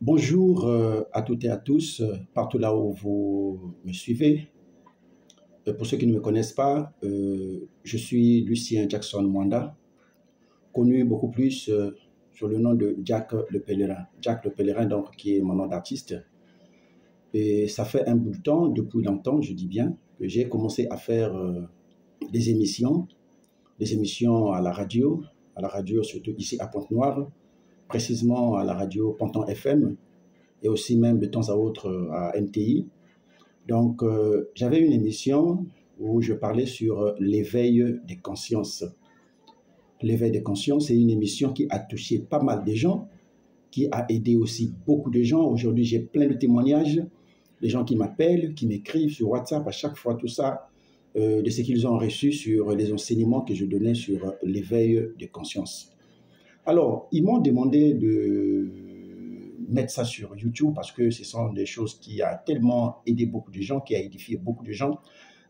Bonjour à toutes et à tous, partout là où vous me suivez. Pour ceux qui ne me connaissent pas, je suis Lucien Jackson Mwanda, connu beaucoup plus sous le nom de Jack le Pèlerin. Jack le Pèlerin, donc, qui est mon nom d'artiste. Et ça fait un bout de temps, depuis longtemps, je dis bien, que j'ai commencé à faire des émissions à la radio surtout ici à Pointe-Noire, précisément à la radio Ponton FM, et aussi même de temps à autre à NTI. Donc, j'avais une émission où je parlais sur l'éveil des consciences. L'éveil des consciences, c'est une émission qui a touché pas mal de gens, qui a aidé aussi beaucoup de gens. Aujourd'hui, j'ai plein de témoignages, des gens qui m'appellent, qui m'écrivent sur WhatsApp à chaque fois, tout ça, de ce qu'ils ont reçu sur les enseignements que je donnais sur l'éveil des consciences. Alors, ils m'ont demandé de mettre ça sur YouTube parce que ce sont des choses qui ont tellement aidé beaucoup de gens, qui a édifié beaucoup de gens.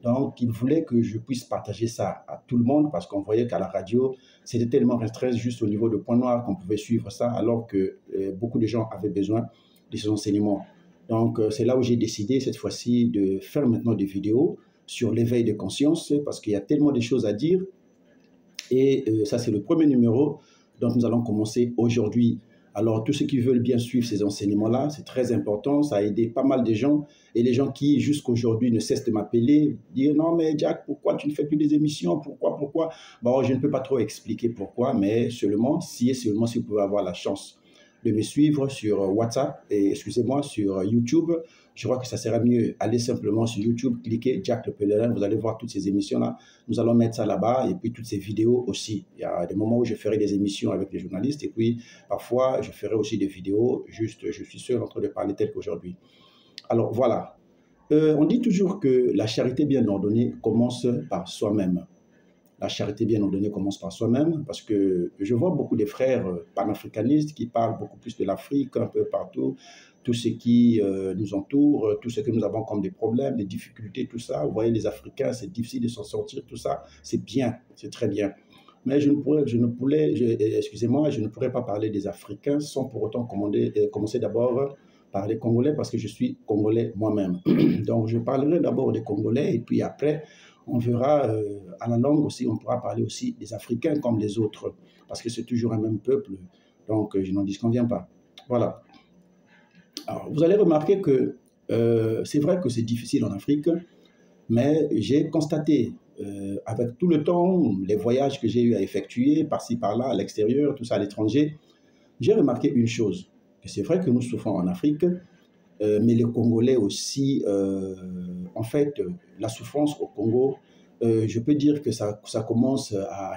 Donc, ils voulaient que je puisse partager ça à tout le monde parce qu'on voyait qu'à la radio, c'était tellement restreint juste au niveau de Point-Noir qu'on pouvait suivre ça alors que beaucoup de gens avaient besoin de ces enseignements. Donc, c'est là où j'ai décidé cette fois-ci de faire maintenant des vidéos sur l'éveil de conscience parce qu'il y a tellement de choses à dire. Et ça, c'est le premier numéro dont nous allons commencer aujourd'hui. Alors, tous ceux qui veulent bien suivre ces enseignements-là, c'est très important. Ça a aidé pas mal de gens. Et les gens qui, jusqu'à aujourd'hui, ne cessent de m'appeler, dire non, mais Jack, pourquoi tu ne fais plus des émissions? Pourquoi? Bon, je ne peux pas trop expliquer pourquoi, mais seulement si vous pouvez avoir la chance de me suivre sur WhatsApp et, excusez-moi, sur YouTube. Je crois que ça sera mieux. Allez simplement sur YouTube, cliquez Jack le Pèlerin, vous allez voir toutes ces émissions-là. Nous allons mettre ça là-bas et puis toutes ces vidéos aussi. Il y a des moments où je ferai des émissions avec les journalistes et puis parfois je ferai aussi des vidéos, juste je suis seul en train de parler tel qu'aujourd'hui. Alors voilà, on dit toujours que la charité bien ordonnée commence par soi-même. La charité bien ordonnée commence par soi-même parce que je vois beaucoup de frères panafricanistes qui parlent beaucoup plus de l'Afrique un peu partout, tout ce qui nous entoure, tout ce que nous avons comme des problèmes, des difficultés, tout ça. Vous voyez, les Africains, c'est difficile de s'en sortir, tout ça, c'est bien, c'est très bien. Mais excusez-moi, je ne pourrais pas parler des Africains sans pour autant commencer d'abord par les Congolais parce que je suis Congolais moi-même. Donc, je parlerai d'abord des Congolais et puis après, on verra à la langue aussi, on pourra parler aussi des Africains comme les autres parce que c'est toujours un même peuple. Donc, je n'en disconviens pas. Voilà. Alors, vous allez remarquer que c'est vrai que c'est difficile en Afrique, mais j'ai constaté, avec tout le temps, les voyages que j'ai eu à effectuer, par-ci, par-là, à l'extérieur, tout ça à l'étranger, j'ai remarqué une chose, que c'est vrai que nous souffrons en Afrique, mais les Congolais aussi, en fait, la souffrance au Congo, je peux dire que ça commence à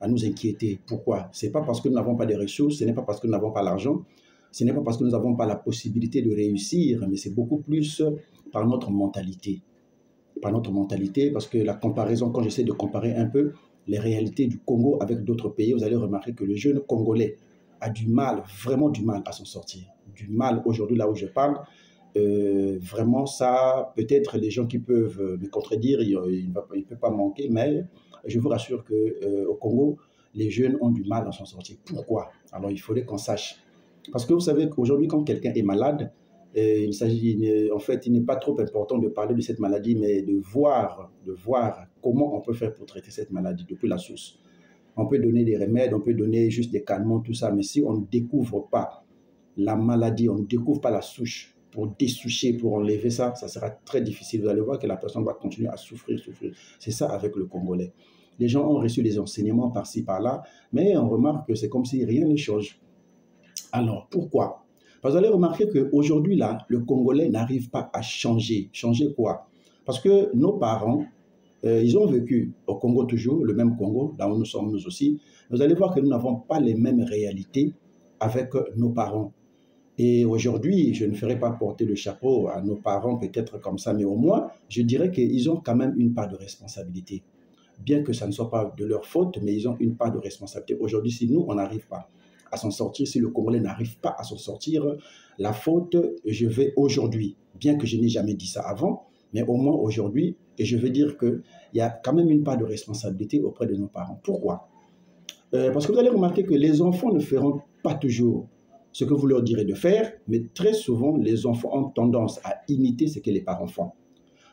nous inquiéter. Pourquoi? Ce n'est pas parce que nous n'avons pas de ressources, ce n'est pas parce que nous n'avons pas l'argent, ce n'est pas parce que nous n'avons pas la possibilité de réussir, mais c'est beaucoup plus par notre mentalité. Par notre mentalité, parce que la comparaison, quand j'essaie de comparer un peu les réalités du Congo avec d'autres pays, vous allez remarquer que le jeune Congolais a du mal, vraiment du mal à s'en sortir. Du mal aujourd'hui, là où je parle, vraiment ça, peut-être les gens qui peuvent me contredire, il ne peut pas manquer, mais je vous rassure qu'au Congo, les jeunes ont du mal à s'en sortir. Pourquoi? Alors il faudrait qu'on sache. Parce que vous savez qu'aujourd'hui, quand quelqu'un est malade, en fait, il n'est pas trop important de parler de cette maladie, mais de voir comment on peut faire pour traiter cette maladie depuis la source. On peut donner des remèdes, on peut donner juste des calmants, tout ça, mais si on ne découvre pas la maladie, on ne découvre pas la souche pour dessoucher, pour enlever ça, ça sera très difficile. Vous allez voir que la personne va continuer à souffrir. C'est ça avec le Congolais. Les gens ont reçu des enseignements par-ci, par-là, mais on remarque que c'est comme si rien ne change. Alors, pourquoi? Parce que vous allez remarquer qu'aujourd'hui, là, le Congolais n'arrive pas à changer. Changer quoi? Parce que nos parents, ils ont vécu au Congo toujours, le même Congo, là où nous sommes nous aussi. Vous allez voir que nous n'avons pas les mêmes réalités avec nos parents. Et aujourd'hui, je ne ferai pas porter le chapeau à nos parents peut-être comme ça, mais au moins, je dirais qu'ils ont quand même une part de responsabilité. Bien que ça ne soit pas de leur faute, mais ils ont une part de responsabilité. Aujourd'hui, si nous, on n'arrive pas à s'en sortir, si le Congolais n'arrive pas à s'en sortir, la faute, je vais aujourd'hui, bien que je n'ai jamais dit ça avant, mais au moins aujourd'hui, et je veux dire qu'il y a quand même une part de responsabilité auprès de nos parents. Pourquoi? Parce que vous allez remarquer que les enfants ne feront pas toujours ce que vous leur direz de faire, mais très souvent, les enfants ont tendance à imiter ce que les parents font.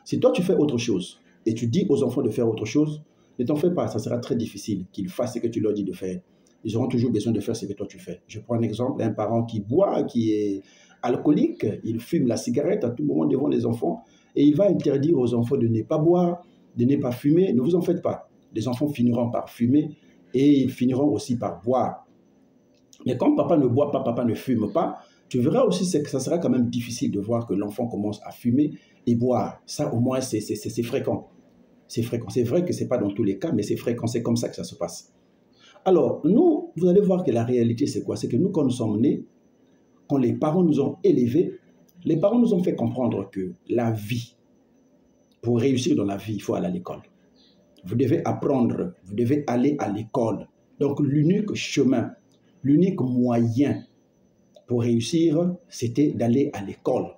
Si toi, tu fais autre chose et tu dis aux enfants de faire autre chose, ne t'en fais pas, ça sera très difficile qu'ils fassent ce que tu leur dis de faire. Ils auront toujours besoin de faire ce que toi tu fais. Je prends un exemple, un parent qui boit, qui est alcoolique, il fume la cigarette à tout moment devant les enfants et il va interdire aux enfants de ne pas boire, de ne pas fumer. Ne vous en faites pas. Les enfants finiront par fumer et ils finiront aussi par boire. Mais quand papa ne boit pas, papa ne fume pas, tu verras aussi que ça sera quand même difficile de voir que l'enfant commence à fumer et boire. Ça, au moins, c'est fréquent. C'est fréquent. C'est vrai que ce n'est pas dans tous les cas, mais c'est fréquent. C'est comme ça que ça se passe. Alors, nous, vous allez voir que la réalité, c'est quoi? C'est que nous, quand nous sommes nés, quand les parents nous ont élevés, les parents nous ont fait comprendre que la vie, pour réussir dans la vie, il faut aller à l'école. Vous devez apprendre, vous devez aller à l'école. Donc, l'unique chemin, l'unique moyen pour réussir, c'était d'aller à l'école.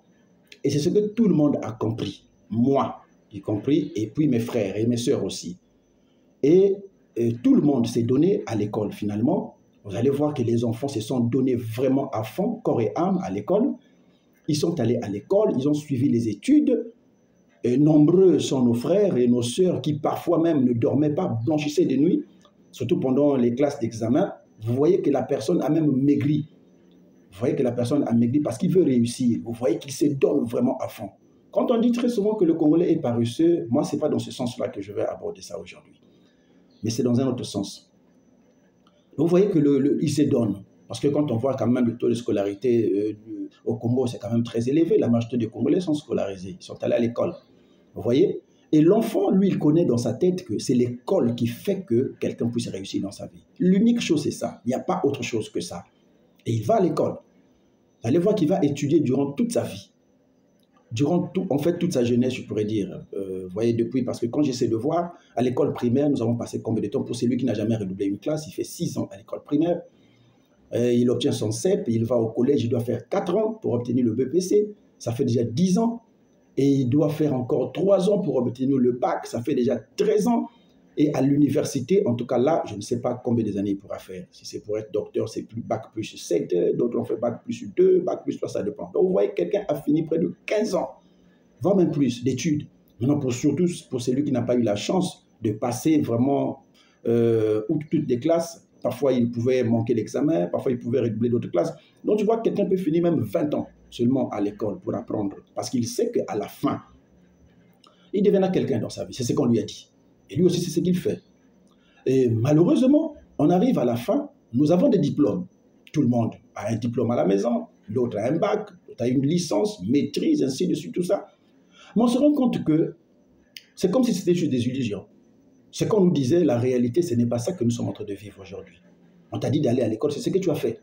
Et c'est ce que tout le monde a compris. Moi, y compris, et puis mes frères et mes sœurs aussi. Et tout le monde s'est donné à l'école finalement. Vous allez voir que les enfants se sont donnés vraiment à fond, corps et âme à l'école. Ils sont allés à l'école, ils ont suivi les études. Et nombreux sont nos frères et nos sœurs qui parfois même ne dormaient pas, blanchissaient de nuit, surtout pendant les classes d'examen. Vous voyez que la personne a même maigri. Vous voyez que la personne a maigri parce qu'il veut réussir. Vous voyez qu'il se donne vraiment à fond. Quand on dit très souvent que le Congolais est paresseux, moi, ce n'est pas dans ce sens-là que je vais aborder ça aujourd'hui. Mais c'est dans un autre sens. Vous voyez qu'il se donne. Parce que quand on voit quand même le taux de scolarité au Congo, c'est quand même très élevé. La majorité des Congolais sont scolarisés. Ils sont allés à l'école. Vous voyez? Et l'enfant, lui, il connaît dans sa tête que c'est l'école qui fait que quelqu'un puisse réussir dans sa vie. L'unique chose, c'est ça. Il n'y a pas autre chose que ça. Et il va à l'école. Vous allez voir qu'il va étudier durant toute sa vie. Durant toute sa jeunesse, je pourrais dire. Vous voyez, depuis, parce que quand j'essaie de voir, à l'école primaire, nous avons passé combien de temps? Pour celui qui n'a jamais redoublé une classe, il fait 6 ans à l'école primaire. Il obtient son CEP, il va au collège, il doit faire 4 ans pour obtenir le BPC. Ça fait déjà 10 ans. Et il doit faire encore 3 ans pour obtenir le bac. Ça fait déjà 13 ans. Et à l'université, en tout cas là, je ne sais pas combien d'années il pourra faire. Si c'est pour être docteur, c'est plus bac plus 7, d'autres ont fait bac plus 2, bac plus 3, ça dépend. Donc vous voyez, quelqu'un a fini près de 15 ans, voire même plus, d'études. Maintenant, surtout pour celui qui n'a pas eu la chance de passer vraiment toutes les classes, parfois il pouvait manquer l'examen, parfois il pouvait redoubler d'autres classes. Donc tu vois que quelqu'un peut finir même 20 ans seulement à l'école pour apprendre, parce qu'il sait qu'à la fin, il deviendra quelqu'un dans sa vie. C'est ce qu'on lui a dit. Et lui aussi, c'est ce qu'il fait. Et malheureusement, on arrive à la fin, nous avons des diplômes. Tout le monde a un diplôme à la maison, l'autre a un bac, l'autre a une licence, maîtrise, ainsi de suite, tout ça. Mais on se rend compte que c'est comme si c'était juste des illusions. Ce qu'on nous disait, la réalité, ce n'est pas ça que nous sommes en train de vivre aujourd'hui. On t'a dit d'aller à l'école, c'est ce que tu as fait.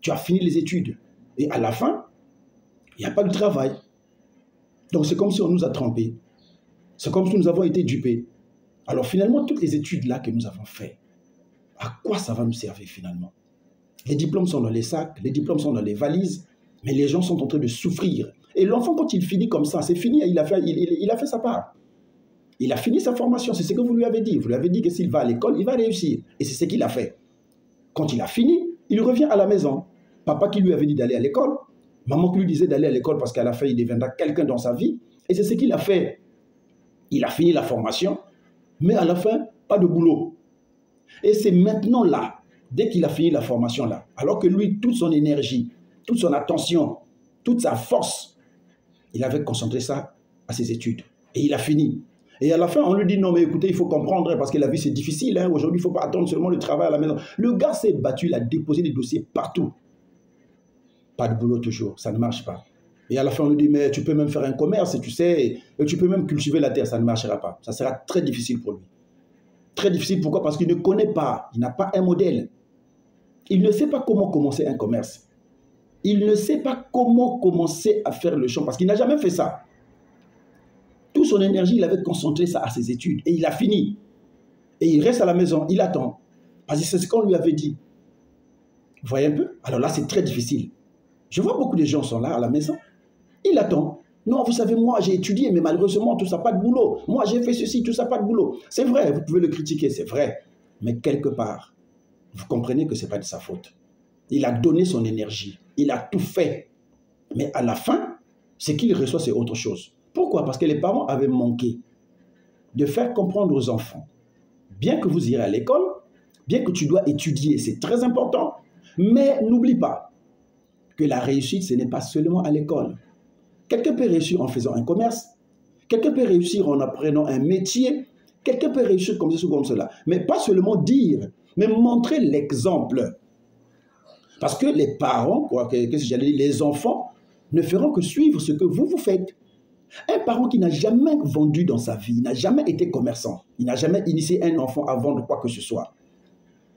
Tu as fini les études. Et à la fin, il n'y a pas de travail. Donc c'est comme si on nous a trompés. C'est comme si nous avons été dupés. Alors finalement, toutes les études-là que nous avons faites, à quoi ça va nous servir finalement? Les diplômes sont dans les sacs, les diplômes sont dans les valises, mais les gens sont en train de souffrir. Et l'enfant, quand il finit comme ça, c'est fini, il a fait sa part. Il a fini sa formation, c'est ce que vous lui avez dit. Vous lui avez dit que s'il va à l'école, il va réussir. Et c'est ce qu'il a fait. Quand il a fini, il revient à la maison. Papa qui lui avait dit d'aller à l'école, maman qui lui disait d'aller à l'école parce qu'à la fin, il deviendra quelqu'un dans sa vie. Et c'est ce qu'il a fait. Il a fini la formation, mais à la fin, pas de boulot. Et c'est maintenant là, dès qu'il a fini la formation là, alors que lui, toute son énergie, toute son attention, toute sa force, il avait concentré ça à ses études. Et il a fini. Et à la fin, on lui dit, non mais écoutez, il faut comprendre, parce que la vie c'est difficile, hein. Aujourd'hui, il ne faut pas attendre seulement le travail à la maison. Le gars s'est battu, il a déposé des dossiers partout. Pas de boulot toujours, ça ne marche pas. Et à la fin, on lui dit, mais tu peux même faire un commerce, tu sais, et tu peux même cultiver la terre, ça ne marchera pas. Ça sera très difficile pour lui. Très difficile, pourquoi? Parce qu'il ne connaît pas, il n'a pas un modèle. Il ne sait pas comment commencer un commerce. Il ne sait pas comment commencer à faire le champ, parce qu'il n'a jamais fait ça. Toute son énergie, il avait concentré ça à ses études, et il a fini. Et il reste à la maison, il attend. Parce que c'est ce qu'on lui avait dit. Vous voyez un peu? Alors là, c'est très difficile. Je vois beaucoup de gens sont là à la maison. Il attend. Non, vous savez, moi, j'ai étudié, mais malheureusement, tout ça, pas de boulot. Moi, j'ai fait ceci, tout ça, pas de boulot. C'est vrai, vous pouvez le critiquer, c'est vrai. Mais quelque part, vous comprenez que ce n'est pas de sa faute. Il a donné son énergie. il a tout fait. Mais à la fin, ce qu'il reçoit, c'est autre chose. Pourquoi? Parce que les parents avaient manqué de faire comprendre aux enfants, bien que vous irez à l'école, bien que tu dois étudier, c'est très important, mais n'oublie pas que la réussite, ce n'est pas seulement à l'école. Quelqu'un peut réussir en faisant un commerce, quelqu'un peut réussir en apprenant un métier, quelqu'un peut réussir comme ceci ou comme cela. Mais pas seulement dire, mais montrer l'exemple. Parce que les parents, les enfants, ne feront que suivre ce que vous faites. Un parent qui n'a jamais vendu dans sa vie, n'a jamais été commerçant, il n'a jamais initié un enfant à vendre quoi que ce soit.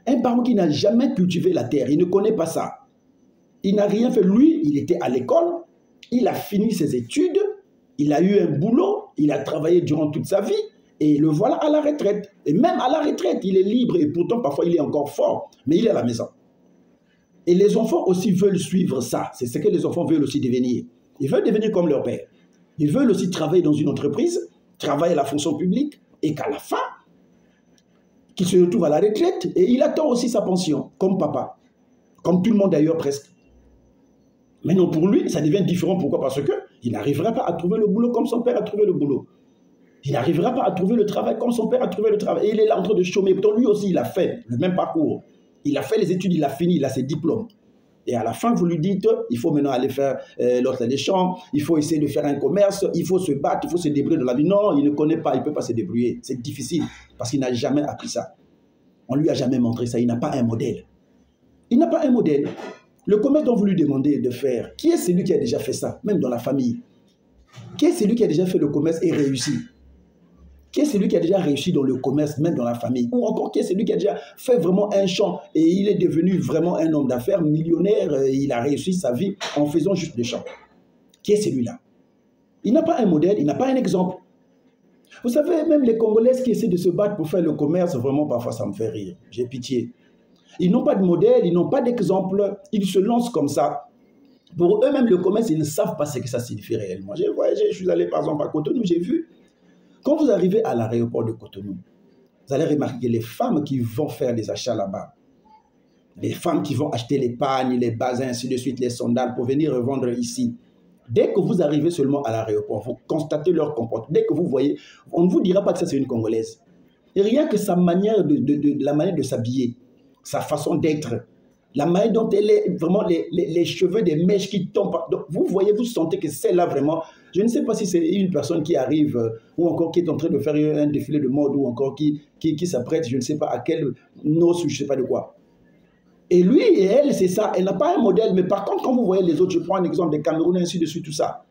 Un parent qui n'a jamais cultivé la terre, il ne connaît pas ça. Il n'a rien fait. Lui, il était à l'école, il a fini ses études, il a eu un boulot, il a travaillé durant toute sa vie, et le voilà à la retraite. Et même à la retraite, il est libre, et pourtant parfois il est encore fort, mais il est à la maison. Et les enfants aussi veulent suivre ça. C'est ce que les enfants veulent aussi devenir. Ils veulent devenir comme leur père. Ils veulent aussi travailler dans une entreprise, travailler à la fonction publique, et qu'à la fin, qu'il se retrouve à la retraite, et il attend aussi sa pension, comme papa. Comme tout le monde d'ailleurs presque. Mais non, pour lui, ça devient différent. Pourquoi? Parce qu'il n'arrivera pas à trouver le boulot comme son père a trouvé le boulot. Il n'arrivera pas à trouver le travail comme son père a trouvé le travail. Et il est là en train de chômer. Pourtant, lui aussi, il a fait le même parcours. Il a fait les études, il a fini, il a ses diplômes. Et à la fin, vous lui dites, il faut maintenant aller faire l'autre des champs, il faut essayer de faire un commerce, il faut se battre, il faut se débrouiller dans la vie. Non, il ne connaît pas, il ne peut pas se débrouiller. C'est difficile parce qu'il n'a jamais appris ça. On ne lui a jamais montré ça. Il n'a pas un modèle. Il n'a pas un modèle. Le commerce dont vous lui demandez de faire, qui est celui qui a déjà fait ça, même dans la famille? Qui est celui qui a déjà fait le commerce et réussi? Qui est celui qui a déjà réussi dans le commerce, même dans la famille? Ou encore, qui est celui qui a déjà fait vraiment un champ et il est devenu vraiment un homme d'affaires millionnaire et il a réussi sa vie en faisant juste des champs? Qui est celui-là? Il n'a pas un modèle, il n'a pas un exemple. Vous savez, même les Congolais qui essaient de se battre pour faire le commerce, vraiment, parfois, ça me fait rire. J'ai pitié. Ils n'ont pas de modèle, ils n'ont pas d'exemple, ils se lancent comme ça. Pour eux-mêmes, le commerce, ils ne savent pas ce que ça signifie réellement. J'ai voyagé, je suis allé par exemple à Cotonou, j'ai vu. Quand vous arrivez à l'aéroport de Cotonou, vous allez remarquer les femmes qui vont faire des achats là-bas. Les femmes qui vont acheter les pagnes, les basins, ainsi de suite, les sandales pour venir revendre ici. Dès que vous arrivez seulement à l'aéroport, vous constatez leur comportement. Dès que vous voyez, on ne vous dira pas que ça c'est une Congolaise. Et rien que sa manière la manière de s'habiller, sa façon d'être, la manière dont elle est, vraiment les cheveux, des mèches qui tombent. Donc vous voyez, vous sentez que celle-là vraiment, je ne sais pas si c'est une personne qui arrive ou encore qui est en train de faire un défilé de mode ou encore qui s'apprête, je ne sais pas à quelle noce ou je ne sais pas de quoi. Et lui et elle, c'est ça. Elle n'a pas un modèle. Mais par contre, quand vous voyez les autres, je prends un exemple des Camerounais, ainsi de suite, tout ça.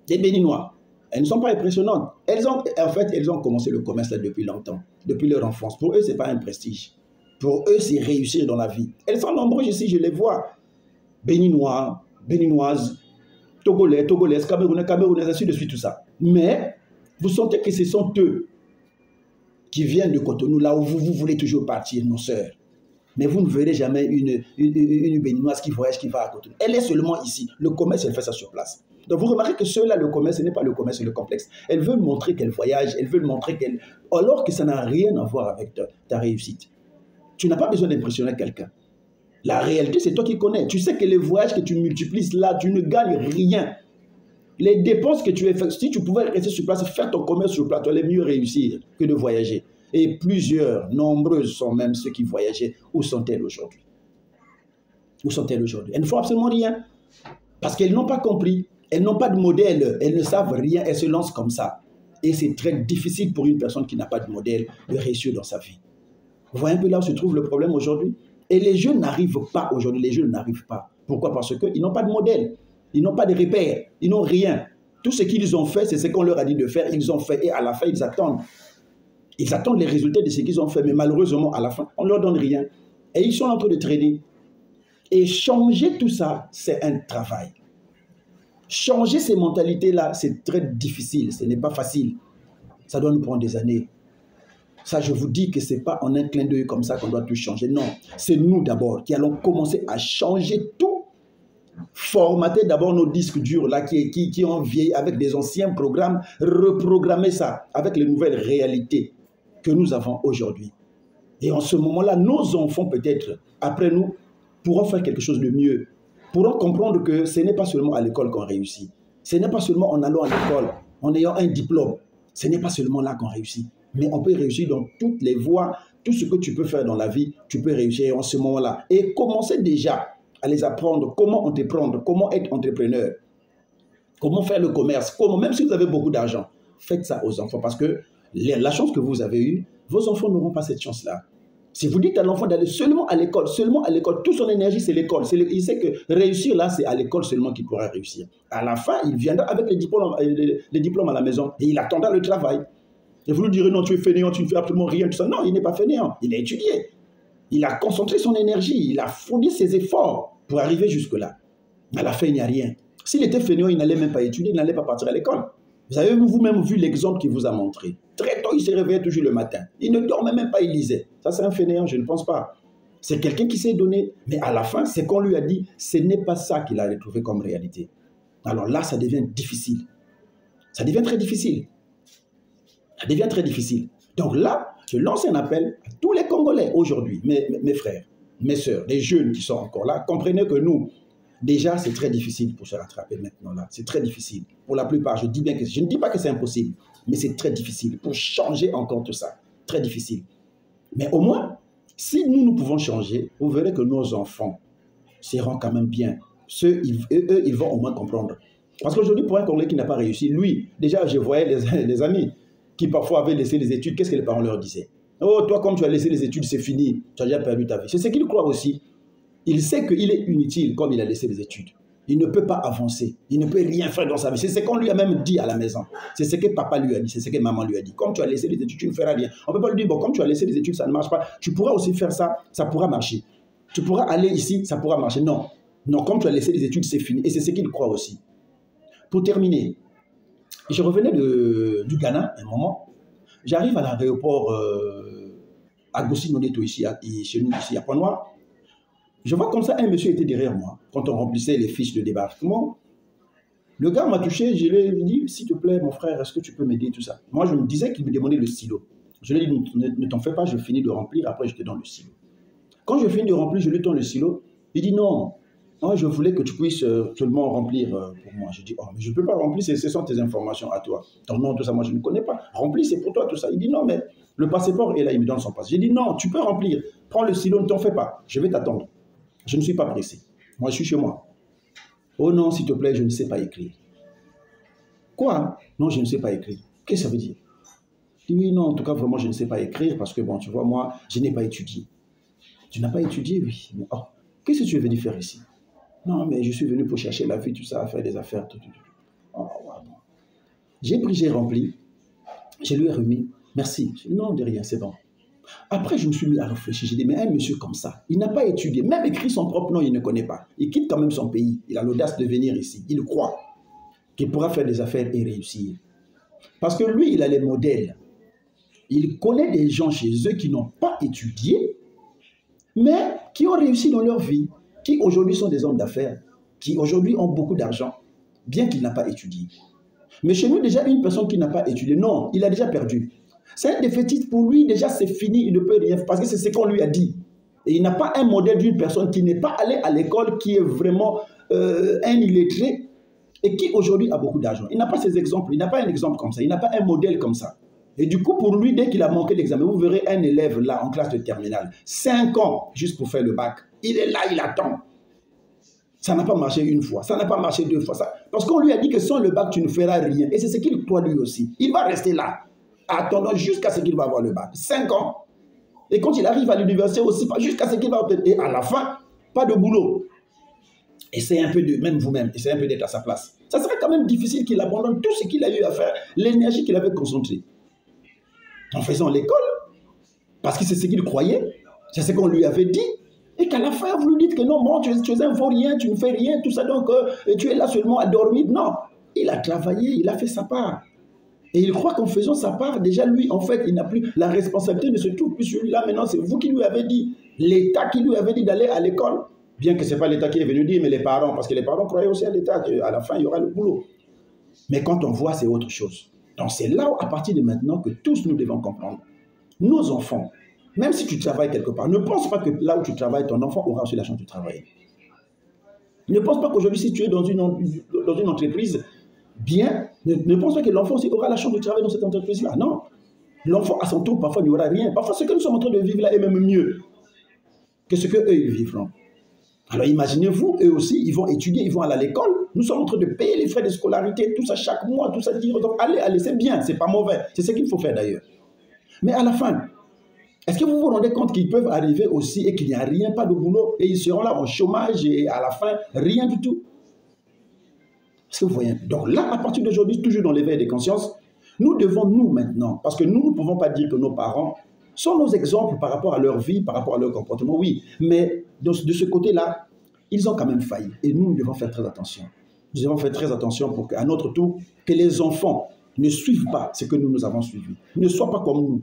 Des Béninois. Elles ne sont pas impressionnantes. En fait, elles ont commencé le commerce là depuis longtemps, depuis leur enfance. Pour eux, ce n'est pas un prestige. Pour eux, c'est réussir dans la vie. Elles sont nombreuses ici, je les vois. Béninois, Béninoises, Togolais, Togolaises, Camerounais, Camerounaises, ainsi de suite, tout ça. Mais vous sentez que ce sont eux qui viennent de Cotonou, là où vous voulez toujours partir, nos sœurs. Mais vous ne verrez jamais une Béninoise qui voyage, qui va à Cotonou. Elle est seulement ici. Le commerce, elle fait ça sur place. Donc vous remarquez que ceux-là, le commerce, ce n'est pas le commerce, c'est le complexe. Elles veulent montrer qu'elles voyagent, elles veulent montrer qu'elles... Alors que ça n'a rien à voir avec ta réussite. Tu n'as pas besoin d'impressionner quelqu'un. La réalité, c'est toi qui connais. Tu sais que les voyages que tu multiplies là, tu ne gagnes rien. Les dépenses que tu as faites, si tu pouvais rester sur place, faire ton commerce sur place, tu allais mieux réussir que de voyager. Et plusieurs, nombreuses sont même ceux qui voyageaient. Où sont-elles aujourd'hui? Où sont-elles aujourd'hui? Elles ne font absolument rien. Parce qu'elles n'ont pas compris. Elles n'ont pas de modèle. Elles ne savent rien. Elles se lancent comme ça. Et c'est très difficile pour une personne qui n'a pas de modèle de réussir dans sa vie. Vous voyez un peu là où se trouve le problème aujourd'hui? Et les jeunes n'arrivent pas aujourd'hui. Les jeunes n'arrivent pas. Pourquoi? Parce qu'ils n'ont pas de modèle. Ils n'ont pas de repères. Ils n'ont rien. Tout ce qu'ils ont fait, c'est ce qu'on leur a dit de faire. Ils ont fait. Et à la fin, ils attendent. Ils attendent les résultats de ce qu'ils ont fait, mais malheureusement, à la fin, on ne leur donne rien. Et ils sont en train de traîner. Et changer tout ça, c'est un travail. Changer ces mentalités-là, c'est très difficile. Ce n'est pas facile. Ça doit nous prendre des années. Ça, je vous dis que ce n'est pas en un clin d'œil comme ça qu'on doit tout changer. Non, c'est nous d'abord qui allons commencer à changer tout. Formater d'abord nos disques durs là, qui ont vieilli avec des anciens programmes, reprogrammer ça avec les nouvelles réalités que nous avons aujourd'hui. Et en ce moment-là, nos enfants, peut-être, après nous, pourront faire quelque chose de mieux. pourront comprendre que ce n'est pas seulement à l'école qu'on réussit. Ce n'est pas seulement en allant à l'école, en ayant un diplôme. Ce n'est pas seulement là qu'on réussit. Mais on peut réussir dans toutes les voies. Tout ce que tu peux faire dans la vie, tu peux réussir en ce moment-là. Et commencer déjà à les apprendre comment entreprendre, comment être entrepreneur, comment faire le commerce, comment, même si vous avez beaucoup d'argent, faites ça aux enfants. Parce que la chance que vous avez eue, vos enfants n'auront pas cette chance-là. Si vous dites à l'enfant d'aller seulement à l'école, toute son énergie, c'est l'école. Il sait que réussir là, c'est à l'école seulement qu'il pourra réussir. À la fin, il viendra avec les diplômes à la maison et il attendra le travail. Et vous lui direz, non, tu es fainéant, tu ne fais absolument rien, tout ça. Non, il n'est pas fainéant, il a étudié. Il a concentré son énergie, il a fourni ses efforts pour arriver jusque-là. À la fin, il n'y a rien. S'il était fainéant, il n'allait même pas étudier, il n'allait pas partir à l'école. Vous avez vous-même vu l'exemple qu'il vous a montré. Très tôt, il se réveillait toujours le matin. Il ne dormait même pas, il lisait. Ça, c'est un fainéant, je ne pense pas. C'est quelqu'un qui s'est donné. Mais à la fin, c'est qu'on lui a dit, ce n'est pas ça qu'il a retrouvé comme réalité. Alors là, ça devient difficile. Ça devient très difficile. Ça devient très difficile. Donc là, je lance un appel à tous les Congolais aujourd'hui, mes frères, mes sœurs, les jeunes qui sont encore là. Comprenez que nous, déjà, c'est très difficile pour se rattraper maintenant là. C'est très difficile. Pour la plupart, je ne dis pas que c'est impossible, mais c'est très difficile pour changer encore tout ça. Très difficile. Mais au moins, si nous pouvons changer, vous verrez que nos enfants seront quand même bien. Eux, ils vont au moins comprendre. Parce qu'aujourd'hui, pour un Congolais qui n'a pas réussi, lui, déjà, je voyais les amis qui parfois avaient laissé les études. Qu'est-ce que les parents leur disaient? Oh, toi, comme tu as laissé les études, c'est fini. Tu as déjà perdu ta vie. C'est ce qu'il croit aussi. Il sait qu'il est inutile comme il a laissé les études. Il ne peut pas avancer. Il ne peut rien faire dans sa vie. C'est ce qu'on lui a même dit à la maison. C'est ce que papa lui a dit. C'est ce que maman lui a dit. Comme tu as laissé les études, tu ne feras rien. On ne peut pas lui dire, bon, comme tu as laissé les études, ça ne marche pas. Tu pourras aussi faire ça, ça pourra marcher. Tu pourras aller ici, ça pourra marcher. Non. Non, comme tu as laissé les études, c'est fini. Et c'est ce qu'il croit aussi. Pour terminer, je revenais du Ghana un moment. J'arrive à l'aéroport Agostinho Neto ici, chez nous, ici à Pointe-Noire. Je vois comme ça, un monsieur était derrière moi, quand on remplissait les fiches de débarquement. Le gars m'a touché, je lui ai dit, s'il te plaît, mon frère, est-ce que tu peux m'aider, tout ça. Moi, je me disais qu'il me demandait le stylo. Je lui ai dit, ne t'en fais pas, je finis de remplir, après je te donne le stylo. Quand je finis de remplir, je lui donne le stylo. Il dit, non, moi, je voulais que tu puisses seulement remplir pour moi. Je dis, oh, mais je ne peux pas remplir, ce sont tes informations à toi. Ton nom, tout ça, moi, je ne connais pas. Remplis, c'est pour toi, tout ça. Il dit, non, mais le passeport est là, il me donne son passeport. J'ai dit, non, tu peux remplir. Prends le stylo, ne t'en fais pas, je vais t'attendre. Je ne suis pas pressé. Moi, je suis chez moi. Oh non, s'il te plaît, je ne sais pas écrire. Quoi? Non, je ne sais pas écrire. Qu'est-ce que ça veut dire? Je dis, oui, non, en tout cas, vraiment, je ne sais pas écrire parce que, bon, tu vois, moi, je n'ai pas étudié. Tu n'as pas étudié, oui. Mais, oh, qu'est-ce que tu es venu faire ici? Non, mais je suis venu pour chercher la vie, tout ça, faire des affaires, tout. Oh, ouais, bon. J'ai pris, j'ai rempli. Je lui ai remis. Merci. Je dis, non, de rien, c'est bon. Après, je me suis mis à réfléchir. J'ai dit, mais un monsieur comme ça, il n'a pas étudié, même écrit son propre nom, il ne connaît pas. Il quitte quand même son pays. Il a l'audace de venir ici. Il croit qu'il pourra faire des affaires et réussir. Parce que lui, il a les modèles. Il connaît des gens chez eux qui n'ont pas étudié, mais qui ont réussi dans leur vie, qui aujourd'hui sont des hommes d'affaires, qui aujourd'hui ont beaucoup d'argent, bien qu'il n'a pas étudié. Mais chez nous, déjà, une personne qui n'a pas étudié, non, il a déjà perdu. C'est un défaitiste pour lui, déjà c'est fini, il ne peut rien faire parce que c'est ce qu'on lui a dit. Et il n'a pas un modèle d'une personne qui n'est pas allée à l'école, qui est vraiment un illettré et qui aujourd'hui a beaucoup d'argent. Il n'a pas ces exemples, il n'a pas un exemple comme ça, il n'a pas un modèle comme ça. Et du coup, pour lui, dès qu'il a manqué l'examen, vous verrez un élève là en classe de terminale, 5 ans juste pour faire le bac. Il est là, il attend. Ça n'a pas marché une fois, ça n'a pas marché 2 fois. Parce qu'on lui a dit que sans le bac, tu ne feras rien. Et c'est ce qu'il croit lui aussi. Il va rester là, attendant jusqu'à ce qu'il va avoir le bac. 5 ans. Et quand il arrive à l'université aussi, jusqu'à ce qu'il va obtenir. Et à la fin, pas de boulot. Essayez un peu de, même vous-même, essayez un peu d'être à sa place. Ça serait quand même difficile qu'il abandonne tout ce qu'il a eu à faire, l'énergie qu'il avait concentrée. En faisant l'école, parce que c'est ce qu'il croyait, c'est ce qu'on lui avait dit, et qu'à la fin, vous lui dites que non, bon, tu es un vaurien, tu ne fais rien, tout ça, donc tu es là seulement à dormir. Non, il a travaillé, il a fait sa part. Et il croit qu'en faisant sa part, déjà lui, en fait, il n'a plus, la responsabilité ne se trouve plus sur lui là, maintenant, c'est vous qui lui avez dit, l'État qui lui avait dit d'aller à l'école, bien que ce n'est pas l'État qui est venu dire, mais les parents, parce que les parents croyaient aussi à l'État, qu'à la fin, il y aura le boulot. Mais quand on voit, c'est autre chose. Donc c'est là, à partir de maintenant, que tous nous devons comprendre. Nos enfants, même si tu travailles quelque part, ne pense pas que là où tu travailles, ton enfant aura aussi la chance de travailler. Ne pense pas qu'aujourd'hui, si tu es dans une entreprise bien, ne pense pas que l'enfant aussi aura la chance de travailler dans cette entreprise-là. Non. L'enfant, à son tour, parfois, n'y aura rien. Parfois, ce que nous sommes en train de vivre là est même mieux que ce qu'eux, ils vivront. Alors, imaginez-vous, eux aussi, ils vont étudier, ils vont aller à l'école. Nous sommes en train de payer les frais de scolarité, tout ça chaque mois, tout ça. Donc, allez, c'est bien, c'est pas mauvais. C'est ce qu'il faut faire d'ailleurs. Mais à la fin, est-ce que vous vous rendez compte qu'ils peuvent arriver aussi et qu'il n'y a rien, pas de boulot, et ils seront là en chômage et à la fin, rien du tout? Est-ce que vous voyez? Donc là, à partir d'aujourd'hui, toujours dans l'éveil des consciences, nous devons, nous maintenant, parce que nous ne pouvons pas dire que nos parents sont nos exemples par rapport à leur vie, par rapport à leur comportement, oui, mais de ce côté-là, ils ont quand même failli. Et nous devons faire très attention. Nous devons faire très attention pour qu'à notre tour, que les enfants ne suivent pas ce que nous avons suivi. Ne soient pas comme nous.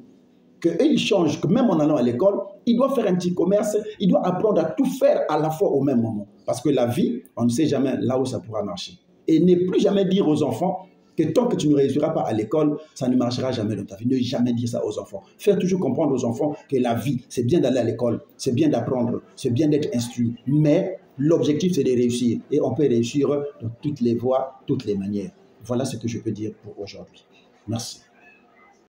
Qu'eux, ils changent, que même en allant à l'école, ils doivent faire un petit commerce, ils doivent apprendre à tout faire à la fois au même moment. Parce que la vie, on ne sait jamais là où ça pourra marcher. Et ne plus jamais dire aux enfants que tant que tu ne réussiras pas à l'école, ça ne marchera jamais dans ta vie. Ne jamais dire ça aux enfants. Faire toujours comprendre aux enfants que la vie, c'est bien d'aller à l'école, c'est bien d'apprendre, c'est bien d'être instruit. Mais l'objectif, c'est de réussir. Et on peut réussir dans toutes les voies, toutes les manières. Voilà ce que je peux dire pour aujourd'hui. Merci.